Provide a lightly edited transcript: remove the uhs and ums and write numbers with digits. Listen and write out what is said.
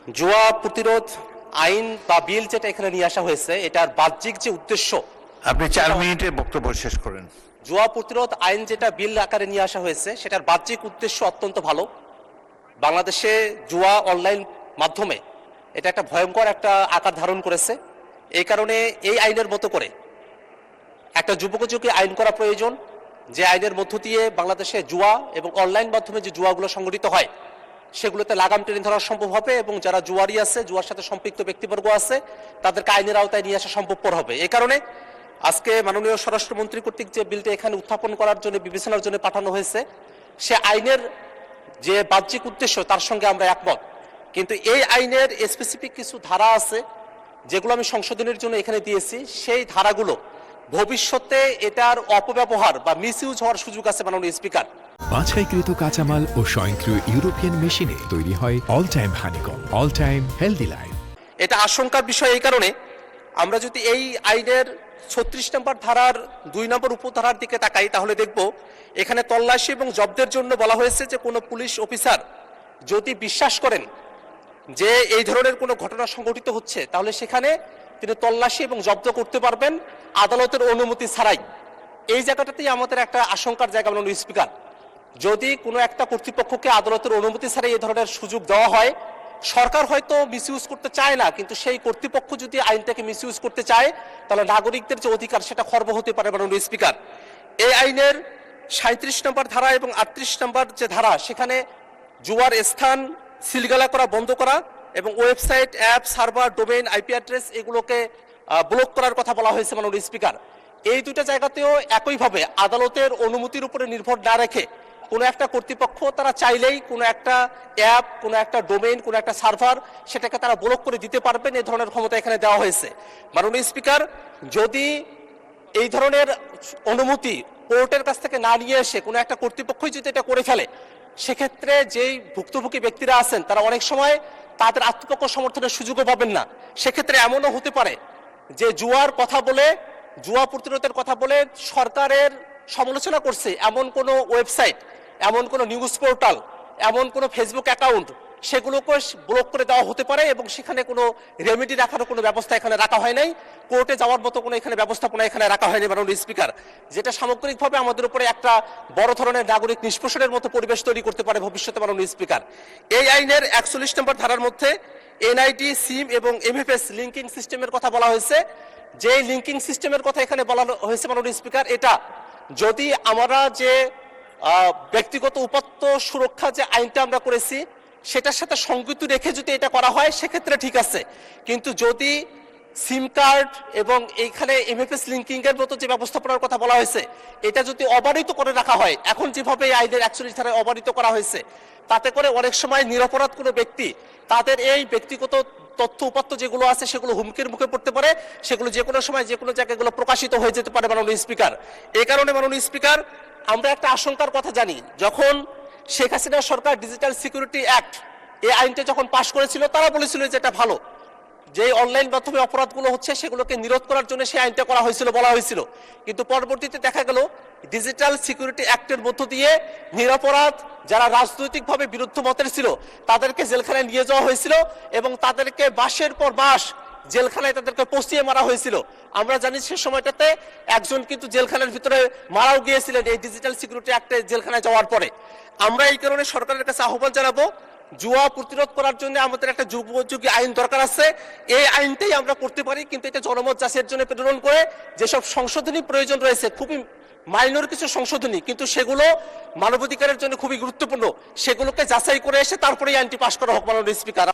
জুয়া প্রতিরোধ আইন বা বিল যেটা এখানে নিয়ে আসা হয়েছে, এটার বাহ্যিক যে উদ্দেশ্য, আপনি 4 মিনিটে বক্তব্য শেষ করেন। জুয়া প্রতিরোধ আইন যেটা বিল আকারে নিয়ে আসা হয়েছে, সেটার বাহ্যিক উদ্দেশ্য অত্যন্ত ভালো। বাংলাদেশে জুয়া অনলাইন মাধ্যমে এটা একটা ভয়ঙ্কর একটা আকার ধারণ করেছে। এই কারণে এই আইনের মতো করে একটা যুবকযোগী আইন করা প্রয়োজন, যে আইনের মধ্য দিয়ে বাংলাদেশে জুয়া এবং অনলাইন মাধ্যমে যে জুয়াগুলো সংগঠিত হয় সেগুলোতে লাগাম টেনে ধরা সম্ভব হবে, এবং যারা জুয়ারি আছে, জুয়ার সাথে সম্পৃক্ত ব্যক্তিবর্গ আছে, তাদেরকে আইনের আওতায় নিয়ে আসা সম্ভবপর হবে। এই কারণে আজকে মাননীয় স্বরাষ্ট্রমন্ত্রী কর্তৃক যে বিলটি এখানে উত্থাপন করার জন্য, বিবেচনার জন্য পাঠানো হয়েছে, সে আইনের যে বাহ্যিক উদ্দেশ্য তার সঙ্গে আমরা একমত। কিন্তু এই আইনের স্পেসিফিক কিছু ধারা আছে যেগুলো আমি সংশোধনের জন্য এখানে দিয়েছি। সেই ধারাগুলো ভবিষ্যতে এটার অপব্যবহার বা মিসইউজ হওয়ার সুযোগ আছে মাননীয় স্পিকার। বাছাইকৃত কাঁচামাল ও স্বয়ংক্রিয় ইউরোপিয়ান মেশিনে তৈরি হয় all time honeycomb, all time healthy life. এটা আশঙ্কার বিষয়। এই কারণে আমরা যদি এই আইনের 36 নম্বর ধারার 2 নম্বর উপধারার দিকে তাকাই, তাহলে দেখব এখানে তল্লাশি এবং জব্দের জন্য বলা হয়েছে যে কোনো পুলিশ অফিসার যদি বিশ্বাস করেন যে এই ধরনের কোনো ঘটনা সংঘটিত হচ্ছে, তাহলে সেখানে তিনি তল্লাশি এবং জব্দ করতে পারবেন আদালতের অনুমতি ছাড়াই। এই জায়গাটাতেই আমাদের একটা আশঙ্কার জায়গা মাননীয় স্পিকার। যদি কোনো একটা কর্তৃপক্ষকে আদালতের অনুমতি ছাড়াই এই ধরনের সুযোগ দেওয়া হয়, সরকার হয়তো মিসইউজ করতে চায় না, কিন্তু সেই কর্তৃপক্ষ যদি আইনটাকে মিসইউজ করতে চায়, তাহলে নাগরিকদের যে অধিকার সেটা খর্ব হতে পারে মাননীয় স্পিকার। এই আইনের 37 নম্বর ধারা এবং 38 নম্বর যে ধারা, সেখানে জুয়ার স্থান সিলগালা করা, বন্ধ করা এবং website, app, server, domain, IP address এগুলোকে ব্লক করার কথা বলা হয়েছে মাননীয় স্পিকার। এই দুটো জায়গাতেও একইভাবে আদালতের অনুমতির উপরে নির্ভর না রেখে কোনো একটা কর্তৃপক্ষ তারা চাইলেই কোনো একটা অ্যাপ, কোনো একটা ডোমেইন, কোনো একটা সার্ভার, সেটাকে তারা ব্লক করে দিতে পারবেন। এই ধরনের ক্ষমতা এখানে দেওয়া হয়েছে মাননীয় স্পিকার। যদি এই ধরনের অনুমতি কোর্টের কাছ থেকে না নিয়ে এসে কোনো একটা কর্তৃপক্ষই যদি এটা করে ফেলে, সেক্ষেত্রে যেই ভুক্তভোগী ব্যক্তিরা আছেন তারা অনেক সময় তাদের আত্মপক্ষ সমর্থনের সুযোগও পাবেন না। সেক্ষেত্রে এমনও হতে পারে যে জুয়ার কথা বলে, জুয়া প্রতিরোধের কথা বলে সরকারের সমালোচনা করছে এমন কোনো ওয়েবসাইট, এমন কোনো নিউজ পোর্টাল, এমন কোনো ফেসবুক অ্যাকাউন্ট, সেগুলোকে ব্লক করে দেওয়া হতে পারে, এবং সেখানে কোনো রেমেডি রাখার কোনো ব্যবস্থা এখানে রাখা হয় নাই। কোর্টে যাওয়ার মতো কোনো এখানে ব্যবস্থাপনা এখানে রাখা হয়নি মাননীয় স্পিকার, যেটা সামগ্রিকভাবে আমাদের উপরে একটা বড় ধরনের নাগরিক নিষ্পেষণের মতো পরিবেশ তৈরি করতে পারে ভবিষ্যতে মাননীয় স্পিকার। এই আইনের 41 নম্বর ধারার মধ্যে এনআইডি, সিম এবং এমএফএস লিঙ্কিং সিস্টেমের কথা বলা হয়েছে। যে লিঙ্কিং সিস্টেমের কথা এখানে বলা হয়েছে মাননীয় স্পিকার, এটা যদি আমরা যে ব্যক্তিগত উপাত্ত সুরক্ষা যে আইনটা আমরা করেছি সেটার সাথে সংযুক্ত রেখে যদি এটা করা হয়, সেক্ষেত্রে ঠিক আছে। কিন্তু যদি সিম কার্ড এবং এইখানে এমএফএস লিঙ্কিং এর মতো যে ব্যবস্থাপনার কথা বলা হয়েছে, এটা যদি অবারিত করে রাখা হয়, এখন যেভাবে এই আইনের 41 ধারায় অবারিত করা হয়েছে, তাতে করে অনেক সময় নিরপরাধ কোনো ব্যক্তি তাদের এই ব্যক্তিগত তথ্য উপাত্ত যেগুলো আছে সেগুলো হুমকির মুখে পড়তে পারে, সেগুলো যে কোনো সময় যে কোনো জায়গায় এগুলো প্রকাশিত হয়ে যেতে পারে মাননীয় স্পিকার। এই কারণে মাননীয় স্পিকার, আমরা একটা আশঙ্কার কথা জানি, যখন শেখ হাসিনা সরকার ডিজিটাল সিকিউরিটি অ্যাক্ট এই আইনটা যখন পাশ করেছিল, তারা বলেছিল যে এটা ভালো, যে অনলাইন মাধ্যমে অপরাধগুলো হচ্ছে সেগুলোকে নিরোধ করার জন্য সেই আইনটা করা হয়েছিল, বলা হয়েছিল। কিন্তু পরবর্তীতে দেখা গেল ডিজিটাল সিকিউরিটি অ্যাক্টের মধ্য দিয়ে নিরপরাধ যারা রাজনৈতিকভাবে বিরুদ্ধ মতের ছিল তাদেরকে জেলখানায় নিয়ে যাওয়া হয়েছিল, এবং তাদেরকে মাসের পর মাস জেলখানায় তাদেরকে পচিয়ে মারা হয়েছিল। আমরা জানি সে সময়টাতে একজন কিন্তু জেলখানার ভিতরে মারাও গিয়েছিলেন এই ডিজিটাল সিকিউরিটি অ্যাক্টে জেলখানায় যাওয়ার পরে। আমরা এই কারণে সরকারের কাছে আহ্বান জানাবো, জুয়া প্রতিরোধ করার জন্য আমাদের একটা যুগোপযোগী আইন দরকার আছে। এই আইনটাই আমরা করতে পারি, কিন্তু এটা জনমত যাচাইয়ের জন্য প্রেরণ করে যেসব সংশোধনী প্রয়োজন রয়েছে, খুবই মাইনর কিছু সংশোধনী, কিন্তু সেগুলো মানবাধিকারের জন্য খুবই গুরুত্বপূর্ণ, সেগুলোকে যাচাই করে এসে তারপরে এই আইনটি পাশ করা হোক মাননীয় স্পিকার।